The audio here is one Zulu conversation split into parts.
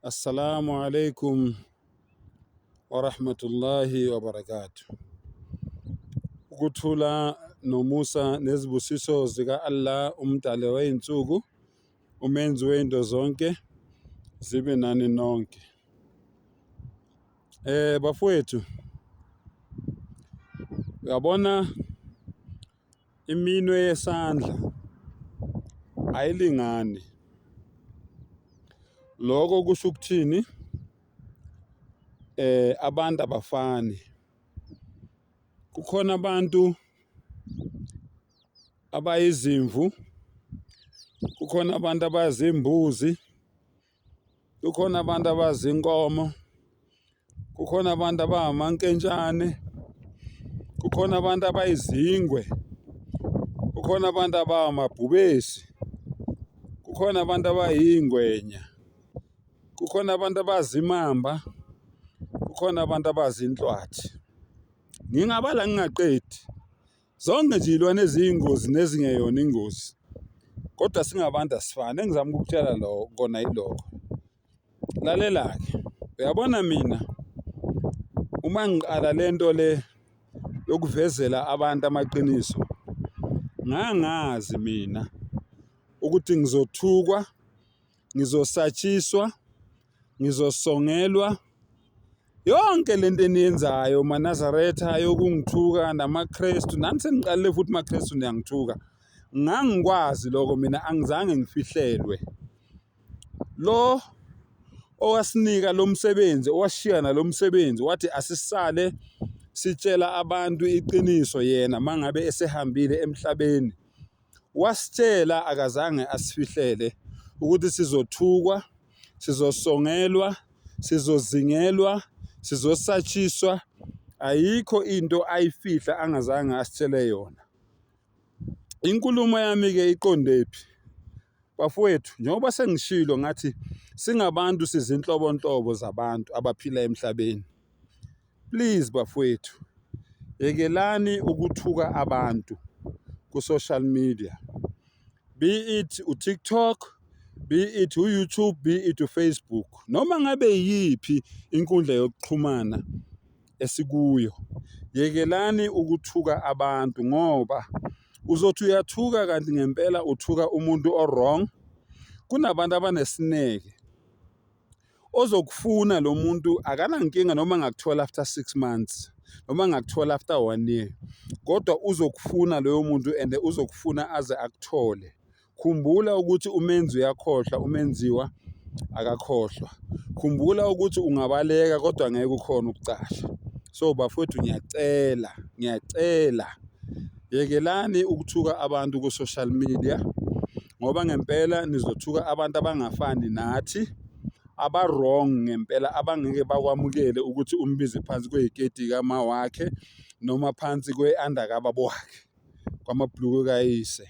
Assalamu alaikum wa rahmatullahi wa barakatuh. Ukuthula nomusa nezibusiso zika Allah umdali wey'nsuku, umenzi wey'nto zonke, zibe nani nonke. Bafowethu, uyabona iminwe yesandla ayilingani. Lokho kusho ukuthini? Abantu abafani. Kukhona abantu abayizimvu, kukhona abantu abazimbuzi, kukhona abantu abazinkomo, kukhona abantu abamankentshane, kukhona abantu abayizingwe, kukhona abantu abamabhubesi, kukhona abantu abayingwenya, kukhona abantu abazimamba, kukhona abantu abazinhlwathi. Ngingabala ngingaqedi. Zonke nje iy'lwane eziyingozi nezingeyona ingozi. Kodwa singabantu asifani. Engizama ukukutshela kona yilokho. Lalela-ke, uyabona mina uma ngiqala lento le yokuvezela abantu amaqiniso, ngangazi mina ukuthi ngizothukwa, ngizosatshiswa, ngizosongelwa. Yonke lento eniyenzayo maNazaretha yokungithuka namaKrestu, nani sengiqalile futhi maKrestu niyangithuka. Ngangikwazi lokho mina, angizange ngifihlelwe. Lo owasinika lo msebenzi, owashiyana lo msebenzi, wathi asisale sitshela abantu iqiniso yena mangabe esehambile emhlabeni. Wasitshela akazange asifihlele ukuthi sizothukwa, sizosongelwa, sizozingelwa, sizosatshiswa. Ayikho into ayifihla angazange asitshele yona. Inkulumo yami-ke iqondephi? Bafowethu, njengoba sengishilo ngathi singabantu sizinhlobonhlobo zabantu abaphila emhlabeni. Please bafowethu, yekelani ukuthuka abantu ku-social media. Be it uTikTok, be it uYouTube, be it uFacebook. Noma ngabe yiphi inkundla yokuxhumana esikuyo. Yekelani ukuthuka abantu ngoba uzothi uyathuka kanti ngempela uthuka umuntu o-wrong. Kunabantu abanesineke ozokufuna lo muntu, akanankinga noma ngakuthola after 6 months, noma ngakuthola after 1 year. Kodwa uzokufuna loyo muntu and uzokufuna aze akuthole. Khumbula ukuthi umenzi uyakhohlwa, umenziwa akakhohlwa. Khumbula ukuthi ungabaleka kodwa ngeke ukhona ukucasha. So bafowethu, ngiyacela yekelani ukuthuka abantu ku-social media ngoba ngempela nizothuka abantu abangafani nathi, aba-wrong ngempela, abangeke bakwamukele ukuthi umbize phansi kwey'keti kama wakhe noma phansi kwe-undercover wakhe, kwamabhuluku kayise.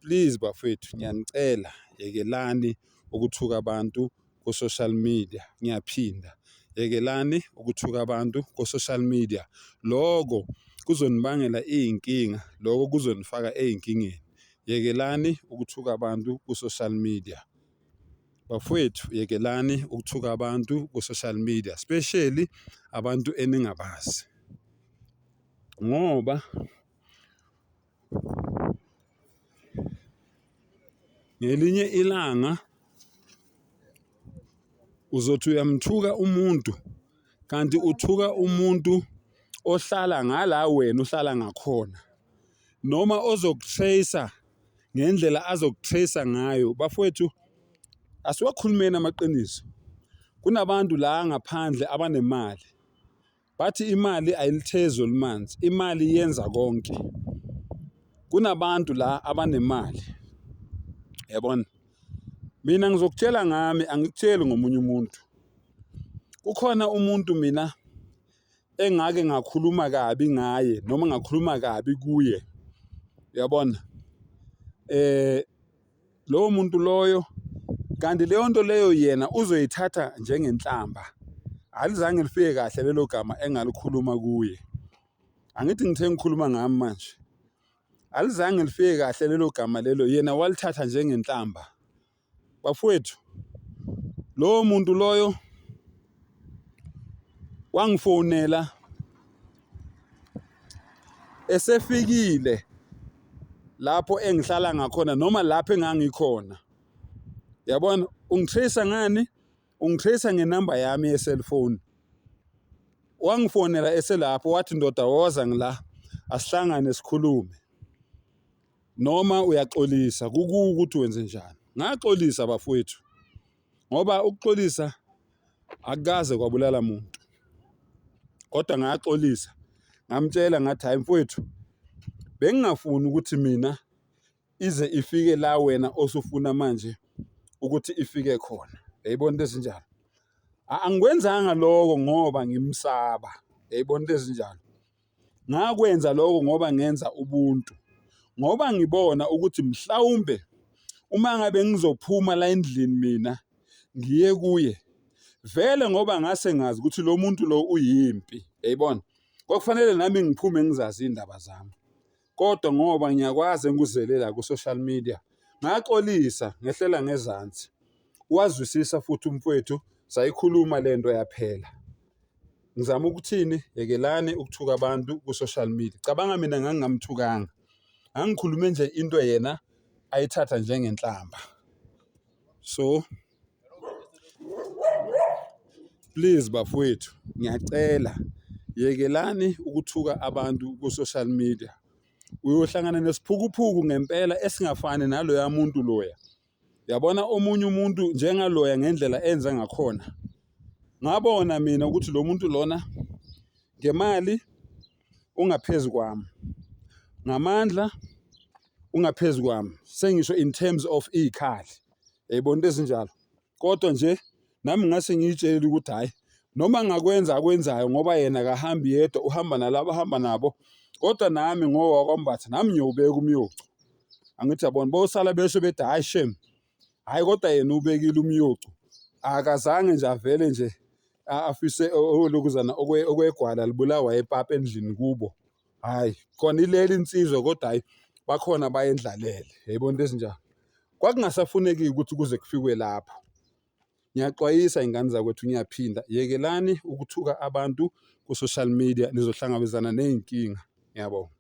Please bafowethu, ngiyanicela yekelani ukuthuka abantu ku-social media. Ngiyaphinda, yekelani ukuthuka abantu ku-social media. Loko kuzonibangela iy'nkinga, loko kuzonifaka ey'nkingeni. Yekelani ukuthuka abantu ku-social media. Bafowethu, yekelani ukuthuka abantu ku-social media, especially abantu eningabazi. Ngoba ngelinye ilanga uzothi uyamthuka umuntu, kanti uthuka umuntu ohlala ngala wena uhlala ngakhona, noma ozokutracer ngendlela azokutracer ngayo. Bafowethu, asiwakhulumeni amaqiniso. Kunabantu la ngaphandle abanemali. Bathi imali ayilithezi olumanzi, imali yenza konke. Kunabantu la abanemali. Yabona? Mina ngizokutshela ngami, angikutsheli ngomunye umuntu. Kukhona umuntu mina engake ngakhuluma kabi ngaye noma ngakhuluma kabi kuye. Uyabona? Lowo muntu loyo, kanti leyo nto leyo yena uzoyithatha njengenhlamba. Alizange lifike kahle lelo gama engalikhuluma kuye. Angithi ngithe ngikhuluma ngami manje. Alizange lifike kahle lelo gama lelo, yena walithatha njengenhlamba. Bafowethu, lowo muntu loyo wangifonela esefikile lapho engihlala ngakhona noma lapho engangikhona. Yabona, ungitrace ngani? Ungitrace ngenamba yami ye-cellphone. Wangifonela eselapho wathi ndoda woza ngila asihlangane sikhulume. Noma uyaxolisa ukuthi wenze njani. Ngaxolisa bafowethu. Ngoba ukuxolisa akukaze kwabulala muntu. Kodwa ngaxolisa. Ngamtshela ngathi hayi mfowethu, bengingafuni ukuthi mina ize ifike la wena osufuna manje ukuthi ifike khona. Yayibona into ezinjalo. Angikwenzanga lokho ngoba ngimsaba. Yayibona into ezinjalo. Ngakwenza lokho ngoba ngenza ubuntu. Ngoba ngibona ukuthi mhlawumbe uma ngabe ngizophuma la endlini mina ngiye kuye, vele ngoba ngase ngazi ukuthi lo muntu lo uyimpi. Yayibona? Kwakufanele nami ngiphume ngizazi indaba zami. Kodwa ngoba ngiyakwazi enguzelela ku social media, ngaxolisa ngehlela ngezansi. Wazwisisa futhi umfowethu, sayikhuluma lento yaphela. Ngizama ukuthini? Yekelani ukuthuka abantu ku social media. Cabanga mina ngangingamthukanga. Angikhulume nje into yena ayithatha njengenhlamba. So please bafowethu, ngiyacela yekelani ukuthuka abantu ku social media. Uyohlangana nesiphukuphuku ngempela esingafani naloya muntu loya. Yabona omunye umuntu njengaloya ngendlela enza ngakhona. Ngabona mina ukuthi lo muntu lona ngemali ungaphezulu kwami. Ngamandla ungaphezulu kwami. Sengisho in terms of ikhali. Yayibona into ezinjalo. Kodwa nje nami ngase ngiyitshela ukuthi hayi noma ngakwenza akwenzayo ngoba yena akahambi yedwa uhamba nalabo ahamba nabo. Kodwa nami ngoba kwambatha nami ngiyobeka umyocu. Angithi yabona bosala besho bethi hayi shem. Hayi kodwa yena ubekile umyocu. Akazange nje avele nje afise olokuzana okwegwala libulawa epapa endlini kubo. Hayi khona ileli insizwe kodwa hayi bakhona bayendlalele. Yayibona into ezinjalo. Kwakungasafuneki ukuthi kuze kufikwe lapho. Ngiyaxwayisa ingane zakwethu ngiyaphinda, yekelani ukuthuka abantu ku social media nizohlangabezana nezinkinga. Ngiyabonga.